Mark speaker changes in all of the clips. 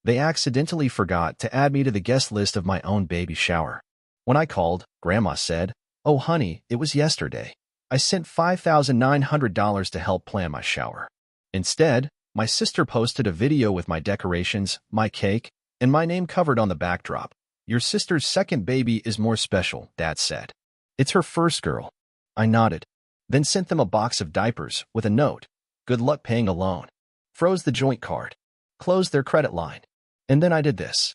Speaker 1: They accidentally forgot to add me to the guest list of my own baby shower. When I called, Grandma said, "Oh, honey, it was yesterday. I sent $5,900 to help plan my shower." Instead, my sister posted a video with my decorations, my cake, and my name covered on the backdrop. "Your sister's second baby is more special," Dad said. "It's her first girl." I nodded, then sent them a box of diapers with a note. "Good luck paying a loan." Froze the joint card. Closed their credit line. And then I did this.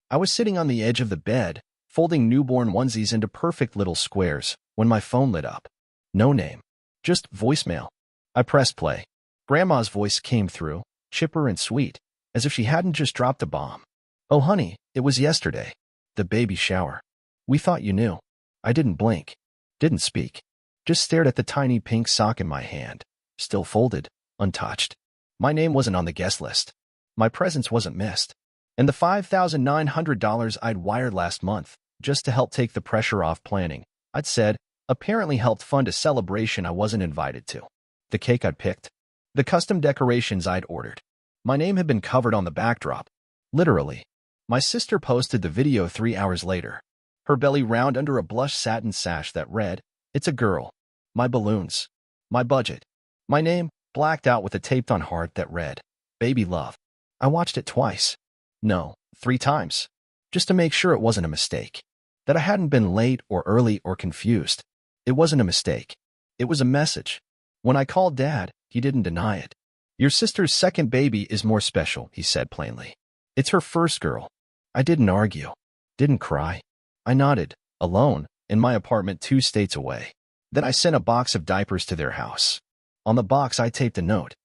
Speaker 1: I was sitting on the edge of the bed, folding newborn onesies into perfect little squares, when my phone lit up. No name. Just voicemail. I pressed play. Grandma's voice came through, chipper and sweet, as if she hadn't just dropped a bomb. "Oh, honey, it was yesterday. The baby shower. We thought you knew." I didn't blink. Didn't speak. Just stared at the tiny pink sock in my hand, still folded, untouched. My name wasn't on the guest list. My presence wasn't missed. And the $5,900 I'd wired last month, just to help take the pressure off planning, I'd said, apparently helped fund a celebration I wasn't invited to. The cake I'd picked. The custom decorations I'd ordered. My name had been covered on the backdrop. Literally. My sister posted the video 3 hours later. Her belly round under a blush satin sash that read, "It's a girl." My balloons. My budget. My name, blacked out with a taped-on heart that read, "Baby love." I watched it twice. No, 3 times. Just to make sure it wasn't a mistake. That I hadn't been late or early or confused. It wasn't a mistake. It was a message. When I called Dad, he didn't deny it. "Your sister's second baby is more special," he said plainly. "It's her first girl." I didn't argue. Didn't cry. I nodded, alone, in my apartment 2 states away. Then I sent a box of diapers to their house. On the box, I taped a note.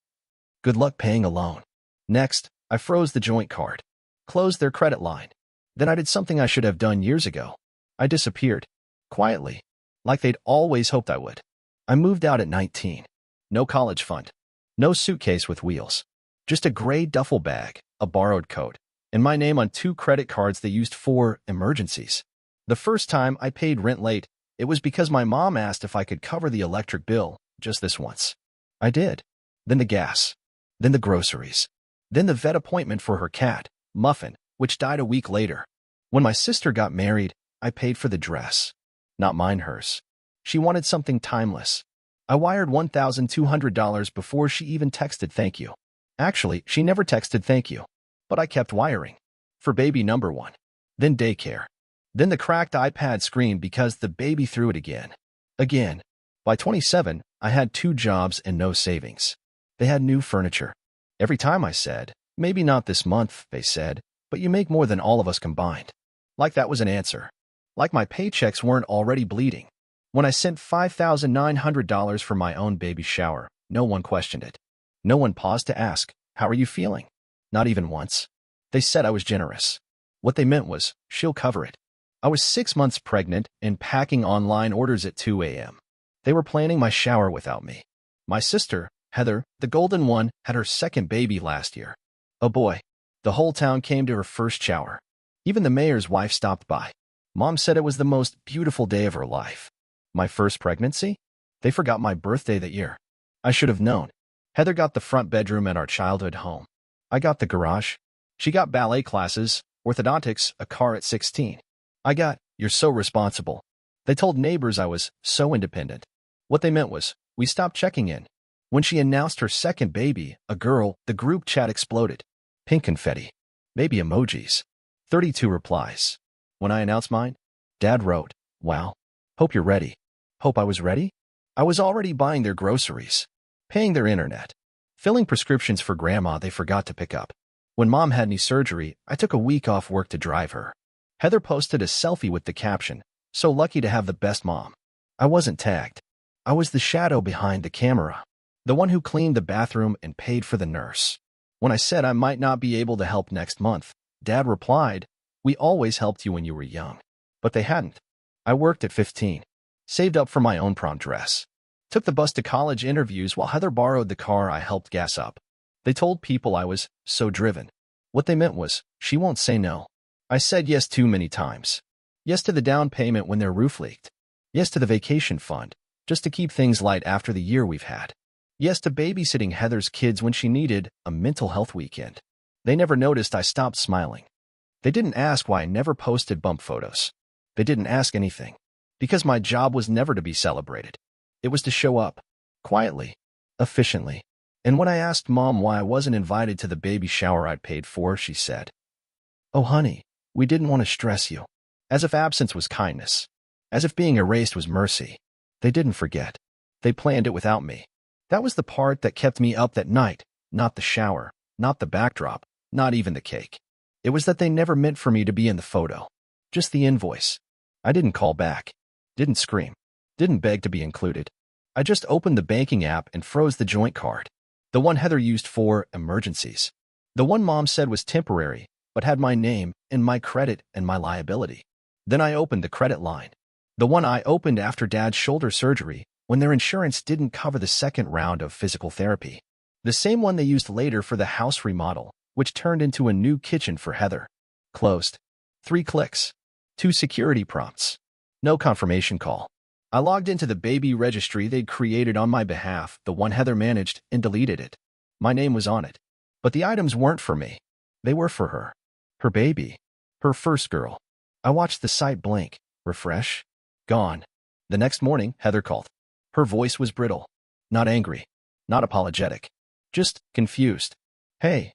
Speaker 1: "Good luck paying a loan." Next, I froze the joint card. Closed their credit line. Then I did something I should have done years ago. I disappeared. Quietly. Like they'd always hoped I would. I moved out at 19. No college fund. No suitcase with wheels. Just a gray duffel bag, a borrowed coat, and my name on 2 credit cards they used for emergencies. The first time I paid rent late, it was because my mom asked if I could cover the electric bill, just this once. I did. Then the gas. Then the groceries. Then the vet appointment for her cat, Muffin, which died a week later. When my sister got married, I paid for the dress. Not mine, hers. She wanted something timeless. I wired $1,200 before she even texted thank you. Actually, she never texted thank you. But I kept wiring. For baby number 1. Then daycare. Then the cracked iPad screen because the baby threw it again. Again. By 27, I had 2 jobs and no savings. They had new furniture. Every time I said, "Maybe not this month," they said, "but you make more than all of us combined." Like that was an answer. Like my paychecks weren't already bleeding. When I sent $5,900 for my own baby shower, no one questioned it. No one paused to ask, "How are you feeling?" Not even once. They said I was generous. What they meant was, "She'll cover it." I was 6 months pregnant and packing online orders at 2 a.m. They were planning my shower without me. My sister, Heather, the golden one, had her second baby last year. Oh boy. The whole town came to her first shower. Even the mayor's wife stopped by. Mom said it was the most beautiful day of her life. My first pregnancy? They forgot my birthday that year. I should have known. Heather got the front bedroom at our childhood home. I got the garage. She got ballet classes, orthodontics, a car at 16. I got, "You're so responsible." They told neighbors I was so independent. What they meant was, we stopped checking in. When she announced her second baby, a girl, the group chat exploded. Pink confetti. Baby emojis. 32 replies. When I announced mine, Dad wrote, "Wow. Hope you're ready." Hope I was ready? I was already buying their groceries, paying their internet, filling prescriptions for Grandma they forgot to pick up. When Mom had knee surgery, I took a week off work to drive her. Heather posted a selfie with the caption, "So lucky to have the best mom." I wasn't tagged. I was the shadow behind the camera, the one who cleaned the bathroom and paid for the nurse. When I said I might not be able to help next month, Dad replied, "We always helped you when you were young." But they hadn't. I worked at 15, saved up for my own prom dress, took the bus to college interviews while Heather borrowed the car I helped gas up. They told people I was so driven. What they meant was, she won't say no. I said yes too many times. Yes to the down payment when their roof leaked. Yes to the vacation fund, just to keep things light after the year we've had. Yes to babysitting Heather's kids when she needed a mental health weekend. They never noticed I stopped smiling. They didn't ask why I never posted bump photos. They didn't ask anything. Because my job was never to be celebrated. It was to show up. Quietly. Efficiently. And when I asked Mom why I wasn't invited to the baby shower I'd paid for, she said, "Oh, honey, we didn't want to stress you." As if absence was kindness. As if being erased was mercy. They didn't forget. They planned it without me. That was the part that kept me up that night, not the shower, not the backdrop, not even the cake. It was that they never meant for me to be in the photo. Just the invoice. I didn't call back. Didn't scream. Didn't beg to be included. I just opened the banking app and froze the joint card. The one Heather used for emergencies. The one Mom said was temporary, but had my name and my credit and my liability. Then I opened the credit line. The one I opened after Dad's shoulder surgery, when their insurance didn't cover the second round of physical therapy. The same one they used later for the house remodel, which turned into a new kitchen for Heather. Closed. 3 clicks. 2 security prompts. No confirmation call. I logged into the baby registry they'd created on my behalf, the one Heather managed, and deleted it. My name was on it. But the items weren't for me. They were for her. Her baby. Her first girl. I watched the site blink, refresh, gone. The next morning, Heather called. Her voice was brittle. Not angry. Not apologetic. Just confused. "Hey,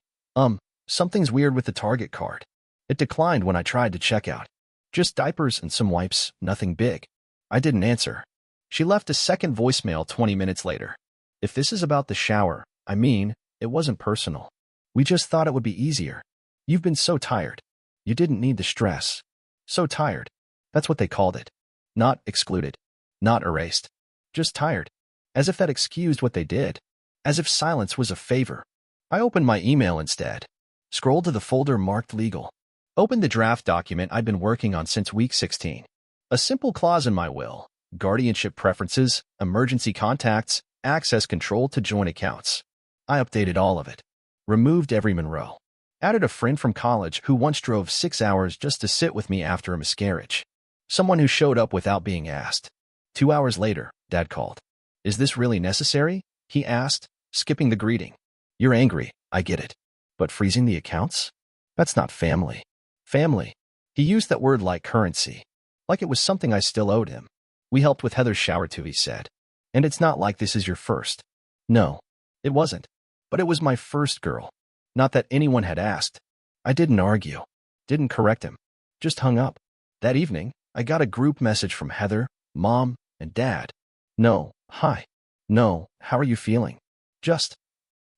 Speaker 1: something's weird with the Target card. It declined when I tried to check out. Just diapers and some wipes, nothing big." I didn't answer. She left a second voicemail 20 minutes later. "If this is about the shower, I mean, it wasn't personal. We just thought it would be easier. You've been so tired. You didn't need the stress. So tired." That's what they called it. Not excluded. Not erased. Just tired. As if that excused what they did. As if silence was a favor. I opened my email instead. Scrolled to the folder marked legal. Opened the draft document I'd been working on since week 16. A simple clause in my will. Guardianship preferences, emergency contacts, access control to joint accounts. I updated all of it. Removed every Monroe. Added a friend from college who once drove 6 hours just to sit with me after a miscarriage. Someone who showed up without being asked. 2 hours later, Dad called. "Is this really necessary?" he asked, skipping the greeting. "You're angry, I get it. But freezing the accounts? That's not family." Family. He used that word like currency. Like it was something I still owed him. "We helped with Heather's shower too," he said. "And it's not like this is your first." No, it wasn't. But it was my first girl. Not that anyone had asked. I didn't argue. Didn't correct him. Just hung up. That evening, I got a group message from Heather, Mom, and Dad. No, hi. No, how are you feeling? Just.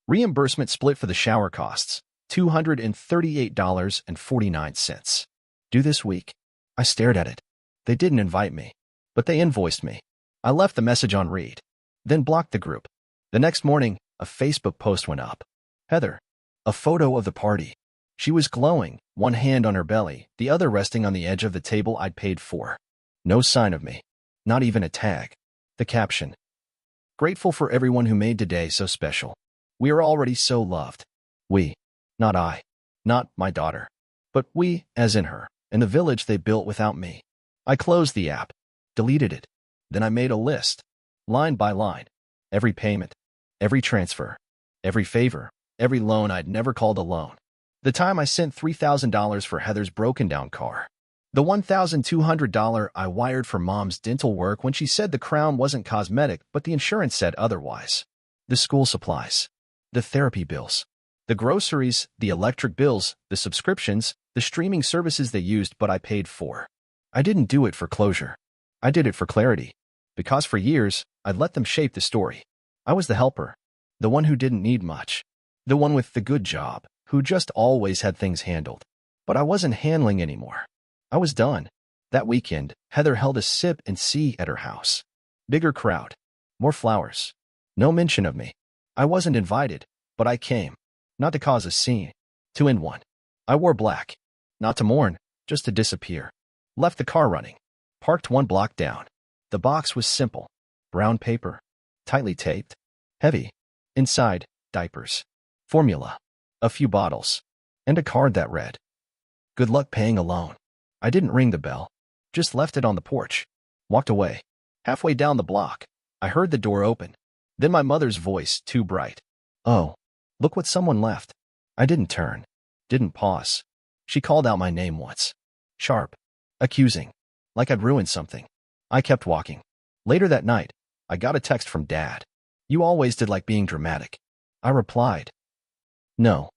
Speaker 1: Reimbursement split for the shower costs. $238.49. Due this week. I stared at it. They didn't invite me. But they invoiced me. I left the message on read. Then blocked the group. The next morning, a Facebook post went up. Heather. A photo of the party. She was glowing, one hand on her belly, the other resting on the edge of the table I'd paid for. No sign of me. Not even a tag. The caption. Grateful for everyone who made today so special. We are already so loved. We. Not I. Not my daughter. But we, as in her, and the village they built without me. I closed the app. Deleted it. Then I made a list. Line by line. Every payment. Every transfer. Every favor. Every loan I'd never called a loan. The time I sent $3,000 for Heather's broken-down car. The $1,200 I wired for Mom's dental work when she said the crown wasn't cosmetic but the insurance said otherwise. The school supplies. The therapy bills. The groceries, the electric bills, the subscriptions, the streaming services they used but I paid for. I didn't do it for closure. I did it for clarity. Because for years, I'd let them shape the story. I was the helper. The one who didn't need much. The one with the good job, who just always had things handled. But I wasn't handling anymore. I was done. That weekend, Heather held a sip and see at her house. Bigger crowd. More flowers. No mention of me. I wasn't invited, but I came. Not to cause a scene. To end one. I wore black. Not to mourn, just to disappear. Left the car running. Parked 1 block down. The box was simple. Brown paper. Tightly taped. Heavy. Inside, diapers. Formula. A few bottles. And a card that read, "Good luck paying a loan." I didn't ring the bell. Just left it on the porch. Walked away. Halfway down the block, I heard the door open. Then my mother's voice, too bright. "Oh, look what someone left." I didn't turn. Didn't pause. She called out my name once. Sharp. Accusing. Like I'd ruined something. I kept walking. Later that night, I got a text from Dad. You always did like being dramatic. I replied. No.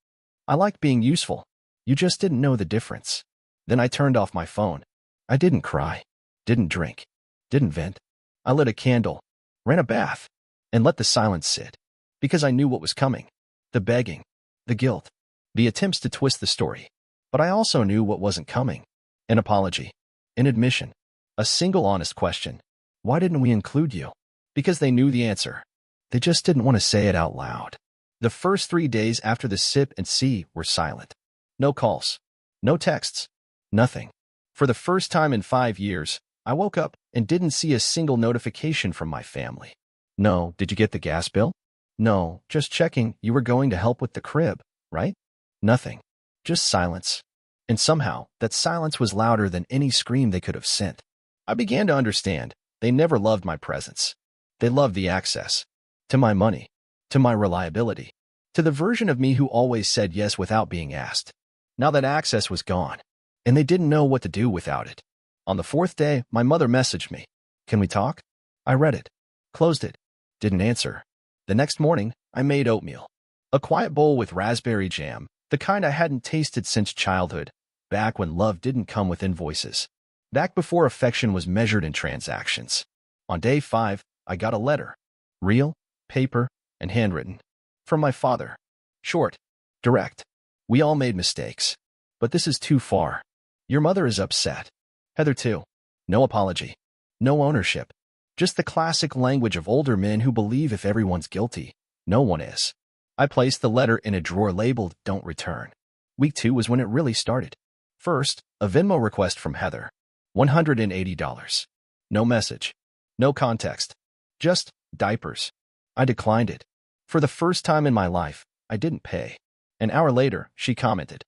Speaker 1: I liked being useful. You just didn't know the difference. Then I turned off my phone. I didn't cry. Didn't drink. Didn't vent. I lit a candle. Ran a bath. And let the silence sit. Because I knew what was coming. The begging. The guilt. The attempts to twist the story. But I also knew what wasn't coming. An apology. An admission. A single honest question. Why didn't we include you? Because they knew the answer. They just didn't want to say it out loud. The first 3 days after the sip and see were silent. No calls. No texts. Nothing. For the first time in 5 years, I woke up and didn't see a single notification from my family. No, did you get the gas bill? No, just checking you were going to help with the crib, right? Nothing. Just silence. And somehow, that silence was louder than any scream they could have sent. I began to understand. They never loved my presence. They loved the access. To my money. To my reliability. To the version of me who always said yes without being asked. Now that access was gone. And they didn't know what to do without it. On the 4th day, my mother messaged me. Can we talk? I read it. Closed it. Didn't answer. The next morning, I made oatmeal. A quiet bowl with raspberry jam, the kind I hadn't tasted since childhood, back when love didn't come with invoices. Back before affection was measured in transactions. On day 5, I got a letter. Real, paper, and handwritten. From my father. Short. Direct. We all made mistakes. But this is too far. Your mother is upset. Heather too. No apology. No ownership. Just the classic language of older men who believe if everyone's guilty, no one is. I placed the letter in a drawer labeled Don't Return. Week 2 was when it really started. First, a Venmo request from Heather. $180. No message. No context. Just diapers. I declined it. For the first time in my life, I didn't pay. An hour later, she commented.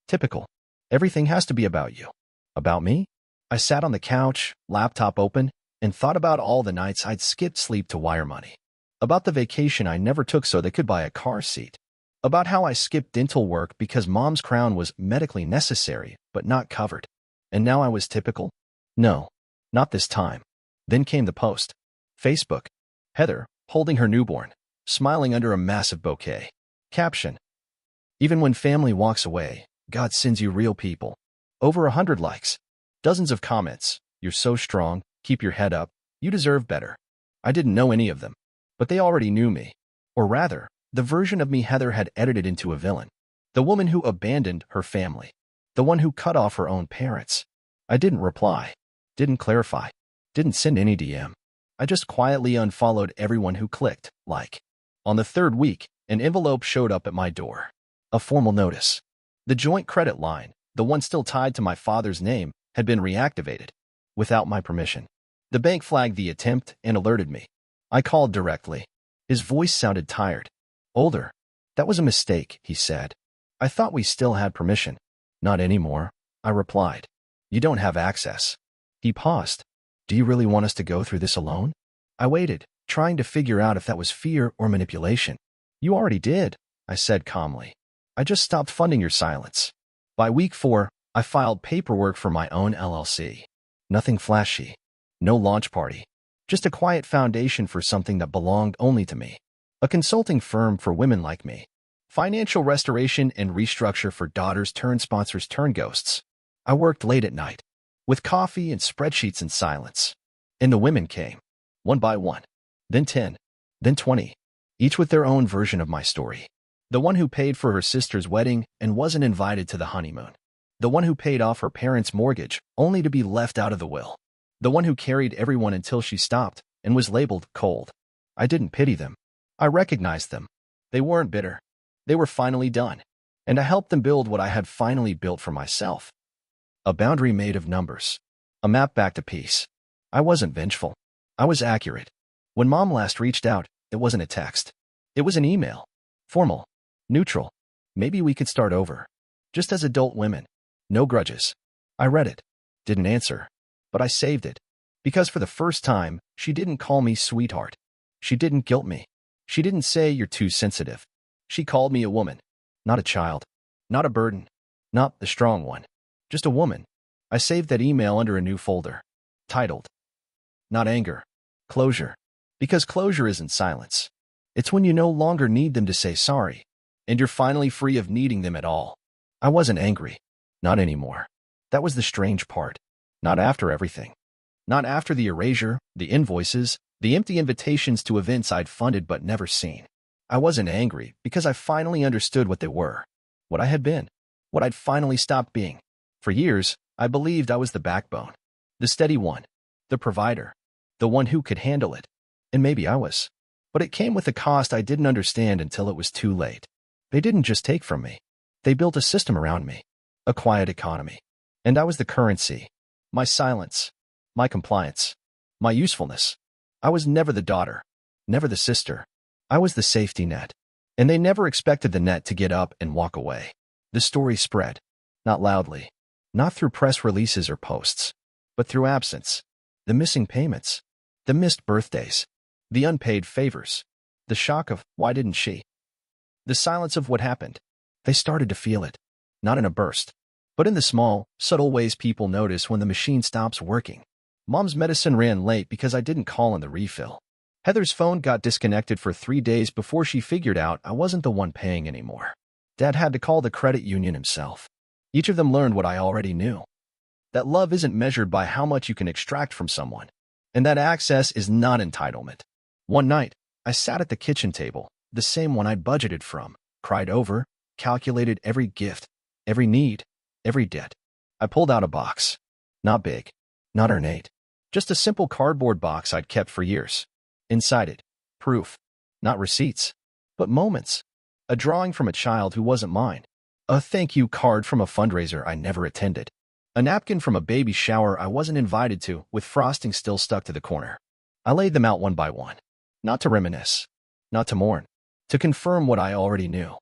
Speaker 1: Typical. Everything has to be about you. About me? I sat on the couch, laptop open, and thought about all the nights I'd skipped sleep to wire money. About the vacation I never took so they could buy a car seat. About how I skipped dental work because mom's crown was medically necessary, but not covered. And now I was typical? No, not this time. Then came the post. Facebook. Heather, holding her newborn, smiling under a massive bouquet. Caption. Even when family walks away, God sends you real people. Over 100 likes. Dozens of comments. You're so strong. Keep your head up. You deserve better. I didn't know any of them. But they already knew me. Or rather, the version of me Heather had edited into a villain. The woman who abandoned her family. The one who cut off her own parents. I didn't reply. Didn't clarify. Didn't send any DM. I just quietly unfollowed everyone who clicked like. On the 3rd week, an envelope showed up at my door. A formal notice. The joint credit line, the one still tied to my father's name, had been reactivated. Without my permission. The bank flagged the attempt and alerted me. I called directly. His voice sounded tired. Older. That was a mistake, he said. I thought we still had permission. Not anymore, I replied. You don't have access. He paused. Do you really want us to go through this alone? I waited, trying to figure out if that was fear or manipulation. You already did, I said calmly. I just stopped funding your silence. By week 4, I filed paperwork for my own LLC. Nothing flashy. No launch party. Just a quiet foundation for something that belonged only to me. A consulting firm for women like me. Financial restoration and restructure for daughters turned sponsors turned ghosts. I worked late at night. With coffee and spreadsheets in silence. And the women came. One by one. Then 10. Then 20. Each with their own version of my story. The one who paid for her sister's wedding and wasn't invited to the honeymoon. The one who paid off her parents' mortgage only to be left out of the will. The one who carried everyone until she stopped and was labeled cold. I didn't pity them. I recognized them. They weren't bitter. They were finally done. And I helped them build what I had finally built for myself. A boundary made of numbers. A map back to peace. I wasn't vengeful. I was accurate. When Mom last reached out, it wasn't a text. It was an email. Formal. Neutral. Maybe we could start over. Just as adult women. No grudges. I read it. Didn't answer. But I saved it. Because for the first time, she didn't call me sweetheart. She didn't guilt me. She didn't say you're too sensitive. She called me a woman. Not a child. Not a burden. Not the strong one. Just a woman. I saved that email under a new folder. Titled, Not Anger. Closure. Because closure isn't silence. It's when you no longer need them to say sorry, and you're finally free of needing them at all. I wasn't angry. Not anymore. That was the strange part. Not after everything. Not after the erasure, the invoices, the empty invitations to events I'd funded but never seen. I wasn't angry because I finally understood what they were. What I had been. What I'd finally stopped being. For years, I believed I was the backbone. The steady one. The provider. The one who could handle it. And maybe I was. But it came with a cost I didn't understand until it was too late. They didn't just take from me. They built a system around me. A quiet economy. And I was the currency. My silence. My compliance. My usefulness. I was never the daughter. Never the sister. I was the safety net. And they never expected the net to get up and walk away. The story spread. Not loudly. Not through press releases or posts. But through absence. The missing payments. The missed birthdays. The unpaid favors. The shock of, why didn't she? The silence of what happened. They started to feel it. Not in a burst. But in the small, subtle ways people notice when the machine stops working. Mom's medicine ran late because I didn't call on the refill. Heather's phone got disconnected for 3 days before she figured out I wasn't the one paying anymore. Dad had to call the credit union himself. Each of them learned what I already knew. That love isn't measured by how much you can extract from someone. And that access is not entitlement. One night, I sat at the kitchen table, the same one I'd budgeted from, cried over, calculated every gift, every need, every debt. I pulled out a box. Not big. Not ornate. Just a simple cardboard box I'd kept for years. Inside it, proof. Not receipts, but moments. A drawing from a child who wasn't mine. A thank you card from a fundraiser I never attended. A napkin from a baby shower I wasn't invited to, with frosting still stuck to the corner. I laid them out one by one. Not to reminisce. Not to mourn. To confirm what I already knew.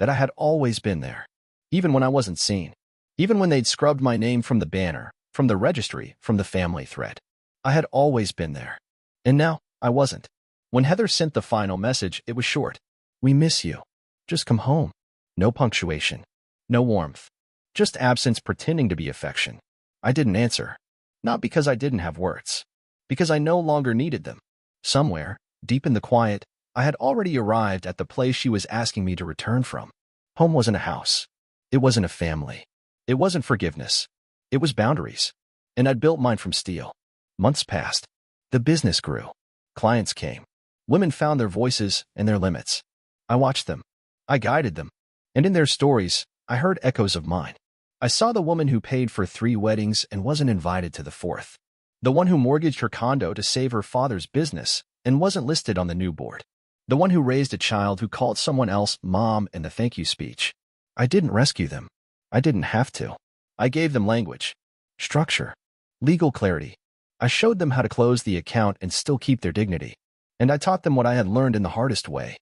Speaker 1: That I had always been there. Even when I wasn't seen. Even when they'd scrubbed my name from the banner, from the registry, from the family thread. I had always been there. And now, I wasn't. When Heather sent the final message, it was short. We miss you. Just come home. No punctuation. No warmth. Just absence pretending to be affection. I didn't answer. Not because I didn't have words. Because I no longer needed them. Somewhere, deep in the quiet, I had already arrived at the place she was asking me to return from. Home wasn't a house. It wasn't a family. It wasn't forgiveness. It was boundaries. And I'd built mine from steel. Months passed. The business grew. Clients came. Women found their voices and their limits. I watched them. I guided them. And in their stories, I heard echoes of mine. I saw the woman who paid for 3 weddings and wasn't invited to the 4th. The one who mortgaged her condo to save her father's business and wasn't listed on the new board. The one who raised a child who called someone else mom in the thank you speech. I didn't rescue them. I didn't have to. I gave them language, structure, legal clarity. I showed them how to close the account and still keep their dignity. And I taught them what I had learned in the hardest way.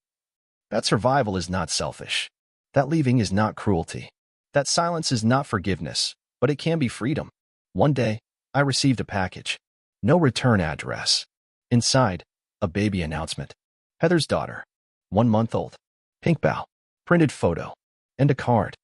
Speaker 1: That survival is not selfish. That leaving is not cruelty. That silence is not forgiveness, but it can be freedom. One day, I received a package. No return address. Inside, a baby announcement. Heather's daughter. 1 month old. Pink bow. Printed photo. And a card.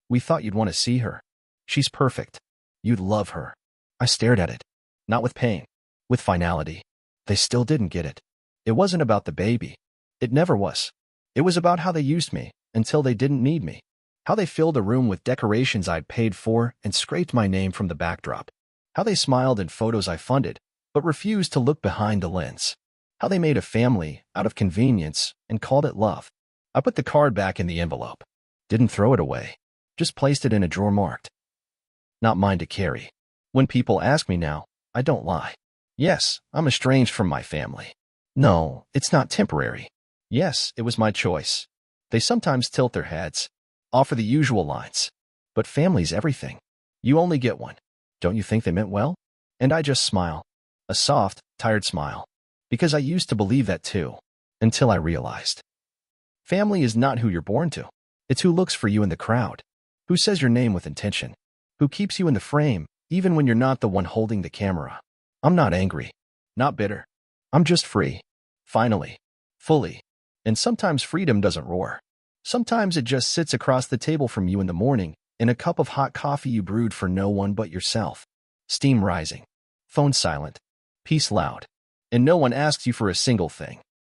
Speaker 1: We thought you'd want to see her. She's perfect. You'd love her. I stared at it. Not with pain. With finality. They still didn't get it. It wasn't about the baby. It never was. It was about how they used me until they didn't need me. How they filled a room with decorations I'd paid for and scraped my name from the backdrop. How they smiled in photos I funded, but refused to look behind the lens. How they made a family out of convenience and called it love. I put the card back in the envelope. Didn't throw it away. Just placed it in a drawer marked. Not mine to carry. When people ask me now, I don't lie. Yes, I'm estranged from my family. No, it's not temporary. Yes, it was my choice. They sometimes tilt their heads, offer the usual lines. But family's everything. You only get one. Don't you think they meant well? And I just smile. A soft, tired smile. Because I used to believe that too. Until I realized. Family is not who you're born to. It's who looks for you in the crowd. Who says your name with intention. Who keeps you in the frame, even when you're not the one holding the camera. I'm not angry. Not bitter. I'm just free. Finally. Fully. And sometimes freedom doesn't roar. Sometimes it just sits across the table from you in the morning, in a cup of hot coffee you brewed for no one but yourself. Steam rising. Phone silent. Peace loud. And no one asks you for a single thing.